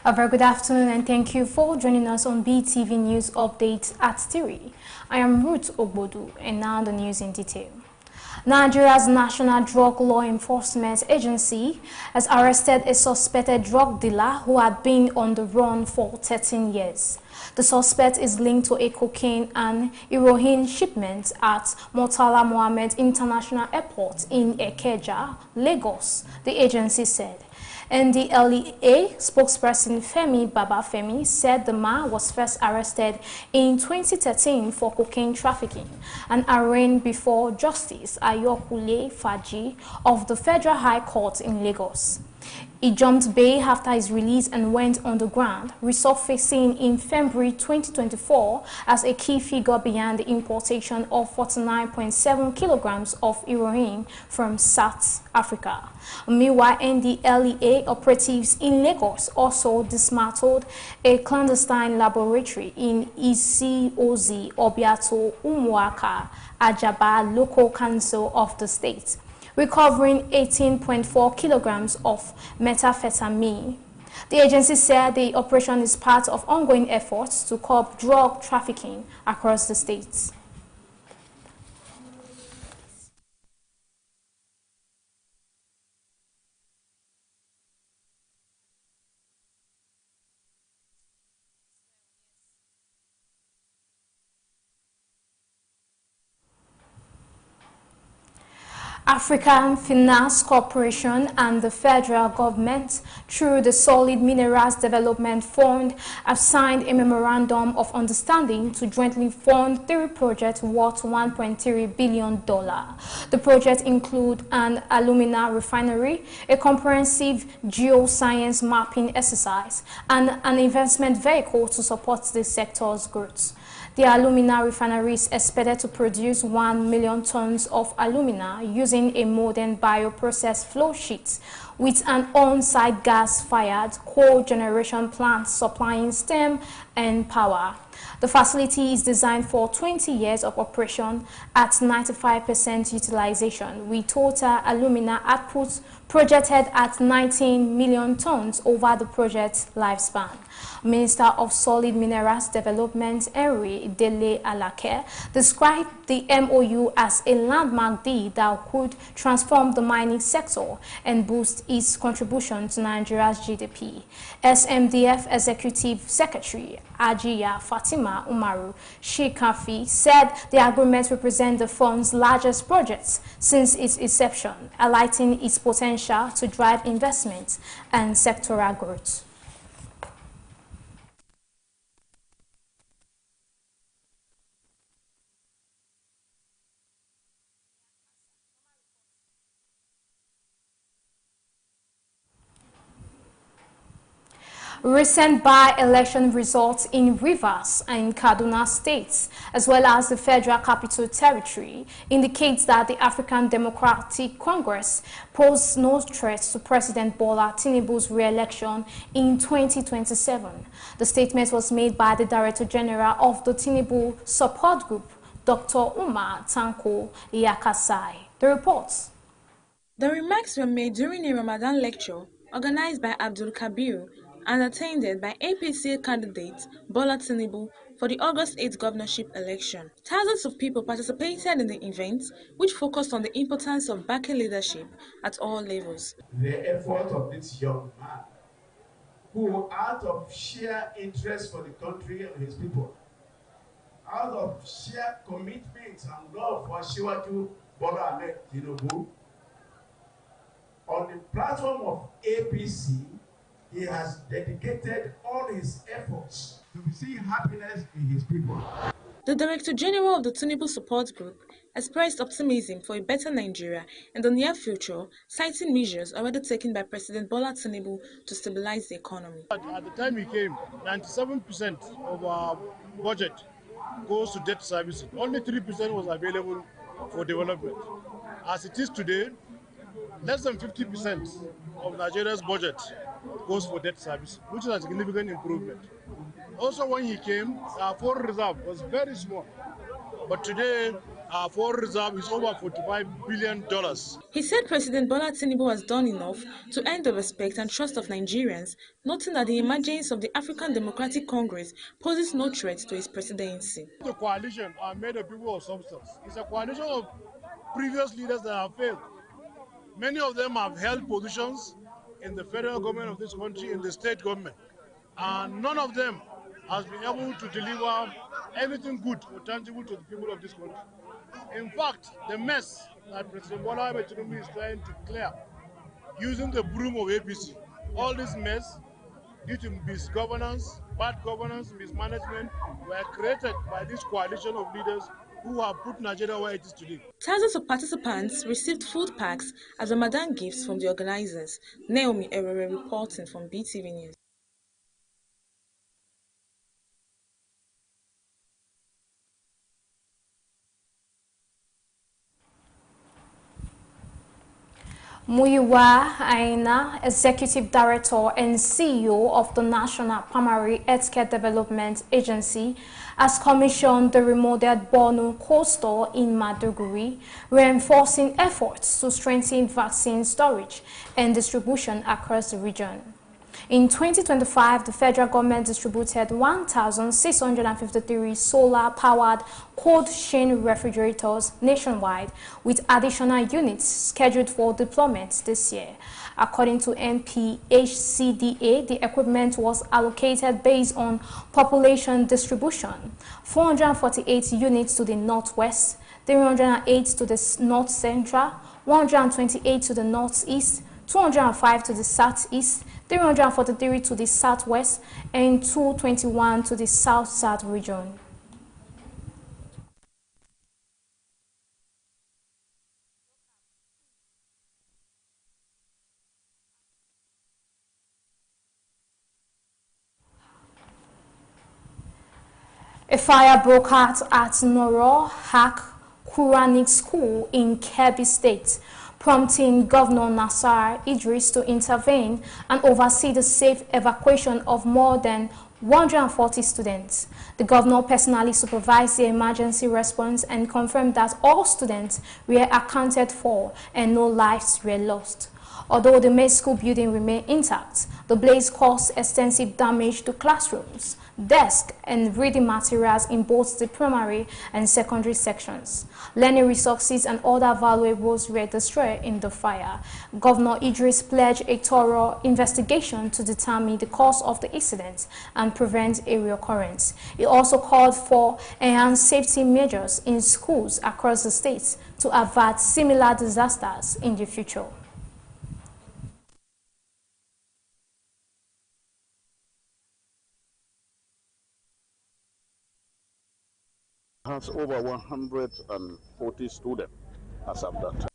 A very good afternoon and thank you for joining us on Beetv News Updates at 3. I am Ruth Ogbodu and now the news in detail. Nigeria's National Drug Law Enforcement Agency has arrested a suspected drug dealer who had been on the run for 13 years. The suspect is linked to a cocaine and heroin shipment at Murtala Mohammed International Airport in Ikeja, Lagos, the agency said. NDLEA spokesperson Femi Babafemi said the man was first arrested in 2013 for cocaine trafficking and arraigned before Justice Ayokule Faji of the Federal High Court in Lagos. He jumped bail after his release and went underground, resurfacing in February 2024 as a key figure behind the importation of 49.7 kilograms of heroin from South Africa. Meanwhile, NDLEA operatives in Lagos also dismantled a clandestine laboratory in Isi-Ozi, Obiato, Umuaka, Ajaba local council of the state, recovering 18.4 kilograms of methamphetamine. The agency said the operation is part of ongoing efforts to curb drug trafficking across the states. African Finance Corporation and the federal government, through the Solid Minerals Development Fund, have signed a memorandum of understanding to jointly fund 3 projects worth $1.3 billion. The projects include an alumina refinery, a comprehensive geoscience mapping exercise, and an investment vehicle to support the sector's growth. The alumina refinery is expected to produce 1 million tons of alumina using a modern bioprocess flow sheet with an on-site gas-fired cogeneration plant supplying steam and power. The facility is designed for 20 years of operation at 95% utilization, with total alumina output projected at 19 million tons over the project's lifespan. Minister of Solid Minerals Development, Henry Dele Alake, described the MOU as a landmark deal that could transform the mining sector and boost its contribution to Nigeria's GDP. SMDF Executive Secretary Ajiya Fatima Umaru Shikafi said the agreement represents the fund's largest project since its inception, highlighting its potential to drive investment and sectoral growth. Recent by-election results in Rivers and Kaduna states, as well as the Federal Capital Territory, indicates that the African Democratic Congress poses no threat to President Bola Tinubu's re-election in 2027. The statement was made by the Director General of the Tinubu Support Group, Dr. Umar Tanko Yakasai. The reports. The remarks were made during a Ramadan lecture organized by Abdul Kabir and attended by APC candidate Bola Tinubu for the August 8th governorship election. Thousands of people participated in the event, which focused on the importance of backing leadership at all levels. The effort of this young man, who out of sheer interest for the country and his people, out of sheer commitment and love for Shiwaju Bola Ahmed Tinubu, on the platform of APC, he has dedicated all his efforts to see happiness in his people. The Director General of the Tinubu Support Group expressed optimism for a better Nigeria in the near future, citing measures already taken by President Bola Tinubu to stabilize the economy. At the time he came, 97% of our budget goes to debt servicing. Only 3% was available for development. As it is today, less than 50% of Nigeria's budget goes for debt service, which is a significant improvement. Also, when he came, our foreign reserve was very small. But today, Our foreign reserve is over $45 billion. He said President Bola Tinubu has done enough to earn the respect and trust of Nigerians, noting that the emergence of the African Democratic Congress poses no threat to his presidency. The coalition are made of people of substance. It's a coalition of previous leaders that have failed. Many of them have held positions in the federal government of this country, in the state government, and none of them has been able to deliver anything good or tangible to the people of this country. In fact, the mess that President Bola Tinubu is trying to clear using the broom of APC, all this mess due to misgovernance, bad governance, mismanagement, were created by this coalition of leaders who have put Nigeria where it is today. Thousands of participants received food packs as Ramadan gifts from the organizers. Naomi Erere reporting from Beetv News. Muyiwa Aina, Executive Director and CEO of the National Primary Healthcare Development Agency, has commissioned the remodeled Borno coastal in Maiduguri, reinforcing efforts to strengthen vaccine storage and distribution across the region. In 2025, the federal government distributed 1,653 solar-powered cold chain refrigerators nationwide, with additional units scheduled for deployment this year. According to NPHCDA, the equipment was allocated based on population distribution: 448 units to the northwest, 308 to the north central, 128 to the northeast, 205 to the southeast, 343 to the southwest, and 221 to the south-south region. A fire broke out at Noro Hak Quranic School in Kebbi State, prompting Governor Nasar Idris to intervene and oversee the safe evacuation of more than 140 students. The governor personally supervised the emergency response and confirmed that all students were accounted for and no lives were lost. Although the main school building remained intact, the blaze caused extensive damage to classrooms, desks, and reading materials in both the primary and secondary sections. Learning resources and other valuables were destroyed in the fire. Governor Idris pledged a thorough investigation to determine the cause of the incident and prevent a reoccurrence. He also called for enhanced safety measures in schools across the state to avert similar disasters in the future. Has over 140 students as of that time.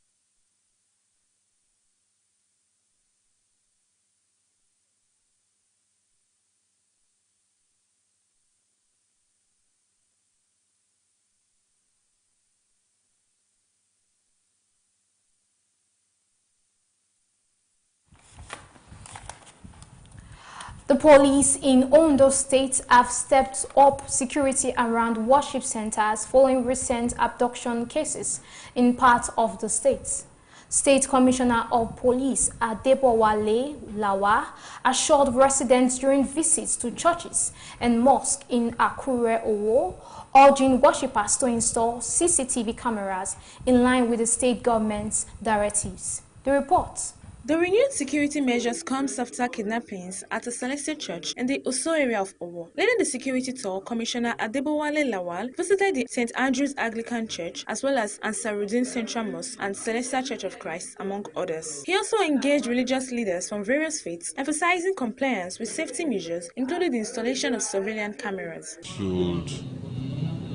The police in Ondo State have stepped up security around worship centers following recent abduction cases in parts of the state. State Commissioner of Police Adebowale Lawa assured residents during visits to churches and mosques in Akure Owo, urging worshippers to install CCTV cameras in line with the state government's directives. The report. The renewed security measures comes after kidnappings at a selected church in the Uso area of Owo. Leading the security tour, Commissioner Adebowale Lawal visited the St. Andrew's Anglican Church as well as Ansaruddin Central Mosque and Celestial Church of Christ, among others. He also engaged religious leaders from various faiths, emphasizing compliance with safety measures, including the installation of surveillance cameras. Should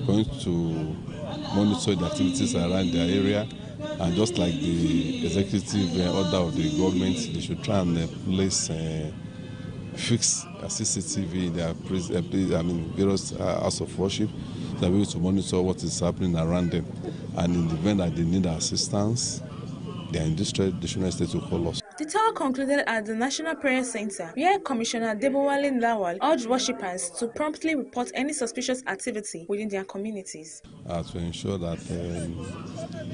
going to monitor the activities around their area, and just like the executive order of the government, they should try and place fix CCTV in their various house of worship, so they're able to monitor what is happening around them, and in the event that they need assistance, they are in distress, they shouldn't stay to call us. The tour concluded at the National Prayer Center, where Commissioner Debowale Lawal urged worshippers to promptly report any suspicious activity within their communities. To ensure that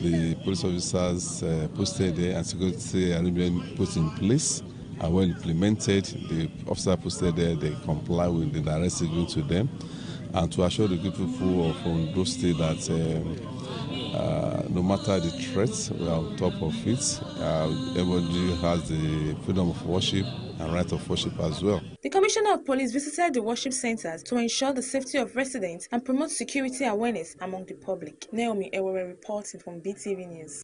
the police officers posted there and security arrangement put in place are well implemented. The officer posted there, they comply with the directives given to them, and to assure the people of Ondo State that no matter the threats, we are on top of it. Everybody has the freedom of worship and right of worship as well. The Commissioner of Police visited the worship centers to ensure the safety of residents and promote security awareness among the public. Naomi Ewere reporting from Beetv News.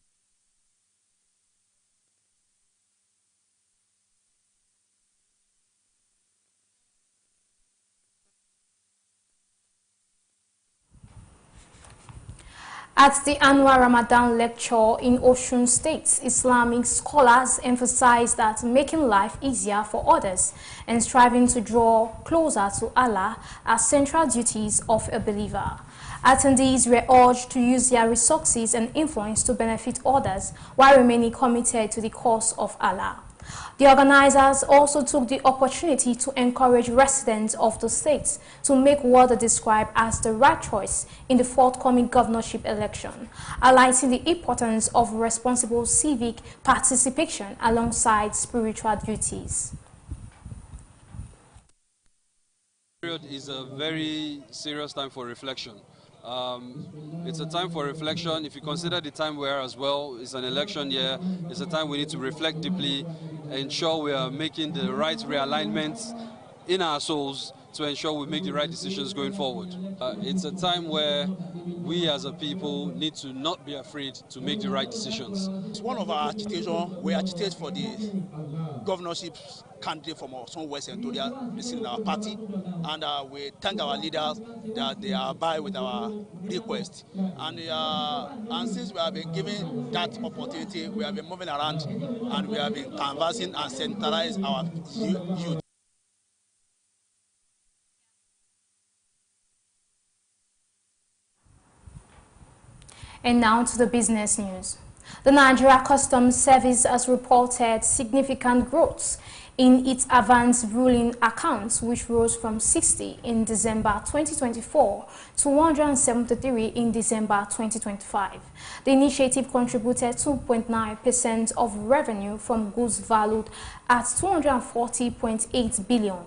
At the annual Ramadan lecture in Osun State, Islamic scholars emphasize that making life easier for others and striving to draw closer to Allah are central duties of a believer. Attendees were urged to use their resources and influence to benefit others while remaining committed to the cause of Allah. The organizers also took the opportunity to encourage residents of the state to make what they describe as the right choice in the forthcoming governorship election, highlighting the importance of responsible civic participation alongside spiritual duties. Period is a very serious time for reflection. It's a time for reflection. If you consider the time we're as well, it's an election year. It's a time we need to reflect deeply, ensure we are making the right realignments in our souls to ensure we make the right decisions going forward. It's a time where we as a people need to not be afraid to make the right decisions. It's one of our agitation. We agitate for the governorship candidate from our West Senatorial in our party, and we thank our leaders that they abide with our request. And since we have been given that opportunity, we have been moving around and we have been canvassing and centralizing our youth. And now to the business news. The Nigeria Customs Service has reported significant growth in its advance ruling accounts, which rose from 60 in December 2024 to 173 in December 2025. The initiative contributed 2.9% of revenue from goods valued at 240.8 billion.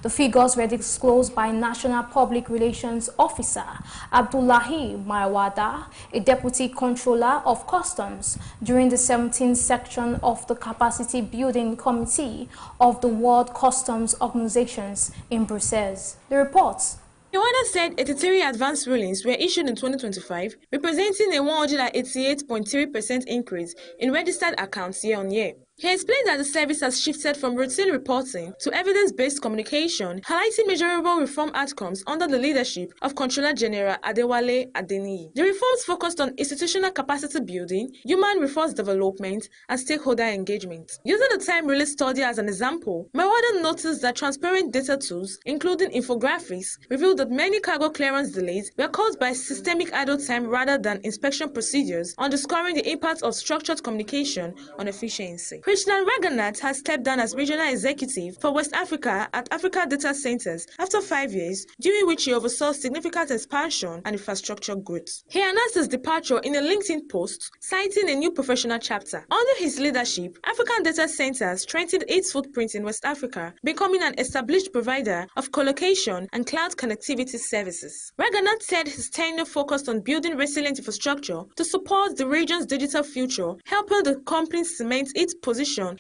The figures were disclosed by National Public Relations Officer Abdullahi Maiwada, a Deputy Controller of Customs, during the 17th section of the Capacity Building Committee of the World Customs Organizations in Brussels. The reports. The order said 83 advance rulings were issued in 2025, representing a 188.3% increase in registered accounts year-on-year. He explained that the service has shifted from routine reporting to evidence-based communication, highlighting measurable reform outcomes under the leadership of Controller General Adewale Adeniyi. The reforms focused on institutional capacity building, human resource development, and stakeholder engagement. Using the time release study as an example, Mawada noticed that transparent data tools, including infographics, revealed that many cargo clearance delays were caused by systemic idle time rather than inspection procedures, underscoring the impact of structured communication on efficiency. Krishnan Raghunath has stepped down as regional executive for West Africa at Africa Data Centers after 5 years, during which he oversaw significant expansion and infrastructure growth. He announced his departure in a LinkedIn post, citing a new professional chapter. Under his leadership, African Data Centers strengthened its footprint in West Africa, becoming an established provider of colocation and cloud connectivity services. Raghunath said his tenure focused on building resilient infrastructure to support the region's digital future, helping the company cement its position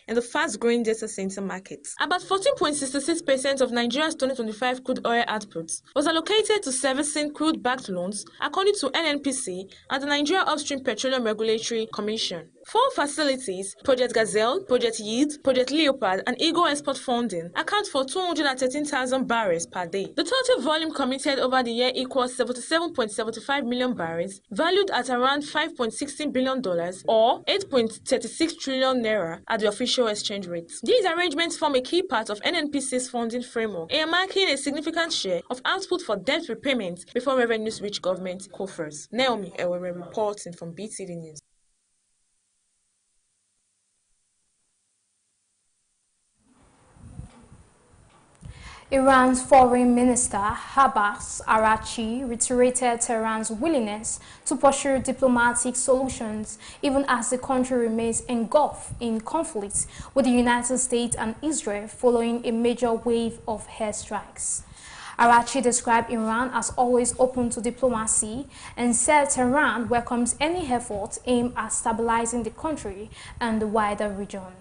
in the fast-growing data center market. About 14.66% of Nigeria's 2025 crude oil output was allocated to servicing crude-backed loans, according to NNPC and the Nigeria Upstream Petroleum Regulatory Commission. 4 facilities, Project Gazelle, Project Yield, Project Leopard, and Eagle Export Funding, account for 213,000 barrels per day. The total volume committed over the year equals 77.75 million barrels, valued at around $5.16 billion or 8.36 trillion naira at the official exchange rate. These arrangements form a key part of NNPC's funding framework, marking a significant share of output for debt repayment before revenues reach government coffers. Naomi Ewere reporting from Beetv News. Iran's Foreign Minister Abbas Araghchi reiterated Tehran's willingness to pursue diplomatic solutions even as the country remains engulfed in conflict with the United States and Israel following a major wave of airstrikes. Araghchi described Iran as always open to diplomacy and said Tehran welcomes any effort aimed at stabilizing the country and the wider region.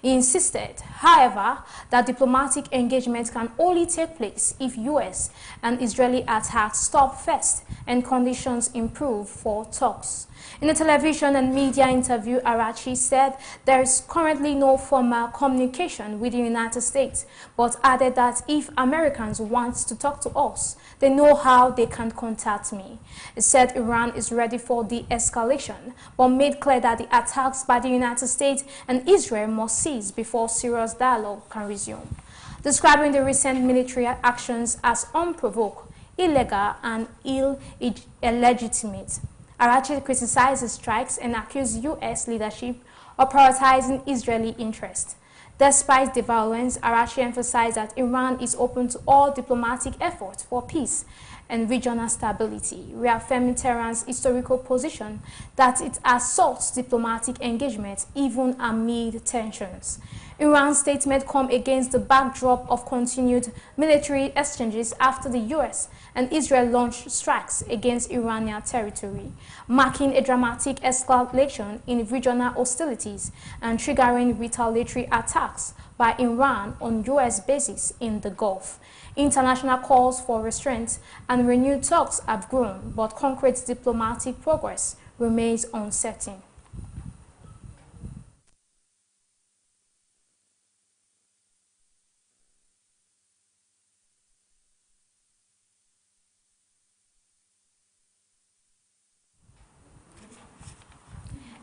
He insisted, however, that diplomatic engagement can only take place if U.S. and Israeli attacks stop first and conditions improve for talks. In a television and media interview, Araghchi said there is currently no formal communication with the United States, but added that if Americans want to talk to us, they know how they can contact me. He said Iran is ready for de-escalation, but made clear that the attacks by the United States and Israel must cease before serious dialogue can resume. Describing the recent military actions as unprovoked, illegal, and illegitimate, Araghchi criticized the strikes and accused U.S. leadership of prioritizing Israeli interests. Despite the violence, Araghchi emphasized that Iran is open to all diplomatic efforts for peace and regional stability, reaffirming Tehran's historical position that it has sought diplomatic engagement even amid tensions. Iran's statement comes against the backdrop of continued military exchanges after the U.S. and Israel launched strikes against Iranian territory, marking a dramatic escalation in regional hostilities and triggering retaliatory attacks by Iran on U.S. bases in the Gulf. International calls for restraint and renewed talks have grown, but concrete diplomatic progress remains uncertain.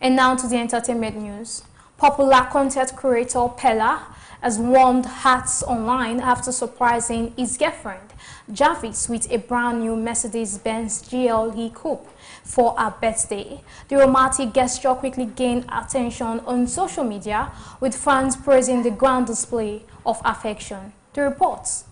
And now to the entertainment news. Popular content creator Pella has warmed hearts online after surprising his girlfriend Jarvis with a brand new Mercedes-Benz GLE Coupe for her birthday. The romantic gesture quickly gained attention on social media, with fans praising the grand display of affection. The reports.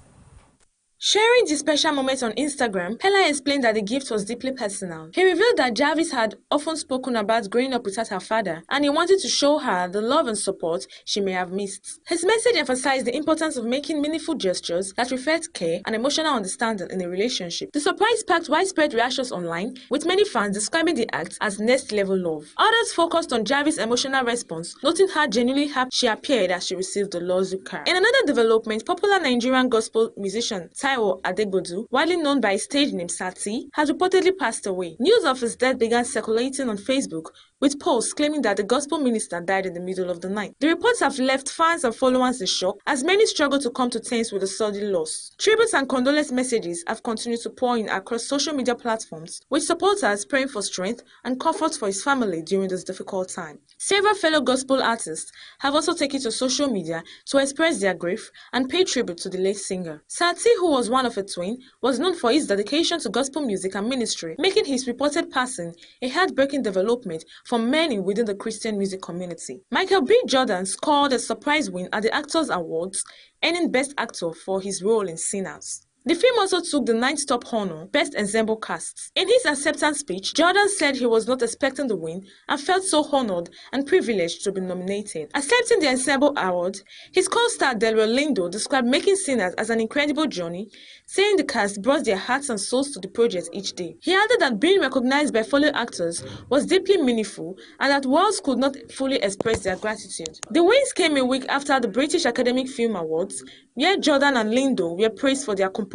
Sharing the special moment on Instagram, Pella explained that the gift was deeply personal. He revealed that Jarvis had often spoken about growing up without her father, and he wanted to show her the love and support she may have missed. His message emphasized the importance of making meaningful gestures that reflect care and emotional understanding in a relationship. The surprise sparked widespread reactions online, with many fans describing the act as next-level love. Others focused on Jarvis' emotional response, noting how genuinely happy she appeared as she received the luxury car. In another development, popular Nigerian gospel musician Taiwo Adegbodu, widely known by his stage name Sati, has reportedly passed away. News of his death began circulating on Facebook, with posts claiming that the gospel minister died in the middle of the night. The reports have left fans and followers in shock, as many struggle to come to terms with the sudden loss. Tributes and condolence messages have continued to pour in across social media platforms, with supporters praying for strength and comfort for his family during this difficult time. Several fellow gospel artists have also taken to social media to express their grief and pay tribute to the late singer. Sati, who was one of a twin, was known for his dedication to gospel music and ministry, making his reported passing a heartbreaking development for many within the Christian music community. Michael B. Jordan scored a surprise win at the Actors Awards, earning Best Actor for his role in Sinners. The film also took the 9th top honor, Best Ensemble Cast. In his acceptance speech, Jordan said he was not expecting the win and felt so honored and privileged to be nominated. Accepting the Ensemble Award, his co-star Delroy Lindo described making Sinners as an incredible journey, saying the cast brought their hearts and souls to the project each day. He added that being recognized by fellow actors was deeply meaningful and that words could not fully express their gratitude. The wins came a week after the British Academy Film Awards, where Jordan and Lindo were praised for their composure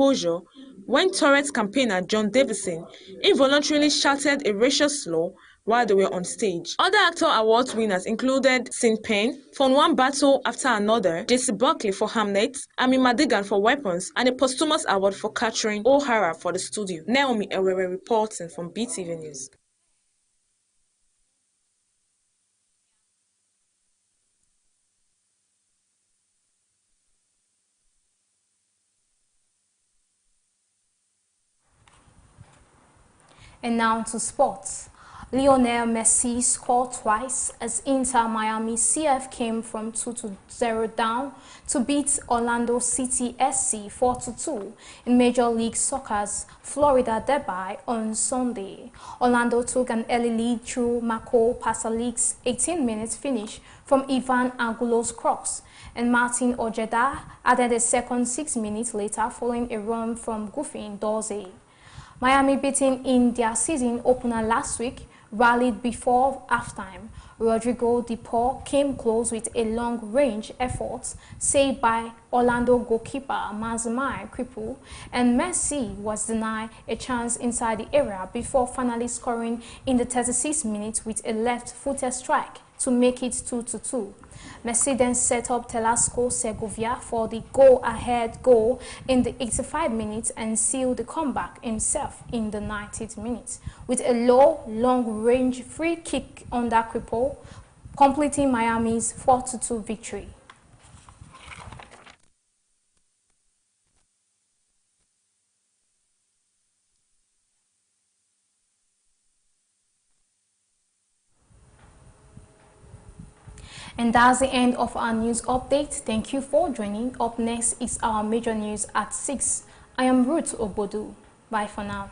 when Tourette's campaigner John Davison involuntarily shouted a racial slur while they were on stage. Other actor awards winners included Sean Penn for One Battle After Another, J.C. Buckley for Hamnet, Ami Madigan for Weapons, and a posthumous award for Catherine O'Hara for The Studio. Naomi Elwere reporting from Beetv News. And now to sports. Lionel Messi scored twice as Inter Miami CF came from 2-0 down to beat Orlando City SC 4-2 in Major League Soccer's Florida derby on Sunday. Orlando took an early lead through Marco Pasalik's 18-minute finish from Ivan Angulo's cross, and Martin Ojeda added a second 6 minutes later following a run from Goffin Dorsey. Miami, beaten in their season opener last week, rallied before halftime. Rodrigo De Paul came close with a long-range effort saved by Orlando goalkeeper Mazemai Kripu, and Messi was denied a chance inside the area before finally scoring in the 36th minute with a left-footed strike to make it 2-2. Messi then set up Telasco Segovia for the go-ahead goal in the 85th minute and sealed the comeback himself in the 90th minute with a low, long-range free kick under Kripo, completing Miami's 4-2 victory. And that's the end of our news update. Thank you for joining. Up next is our major news at 6. I am Ruth Obodu. Bye for now.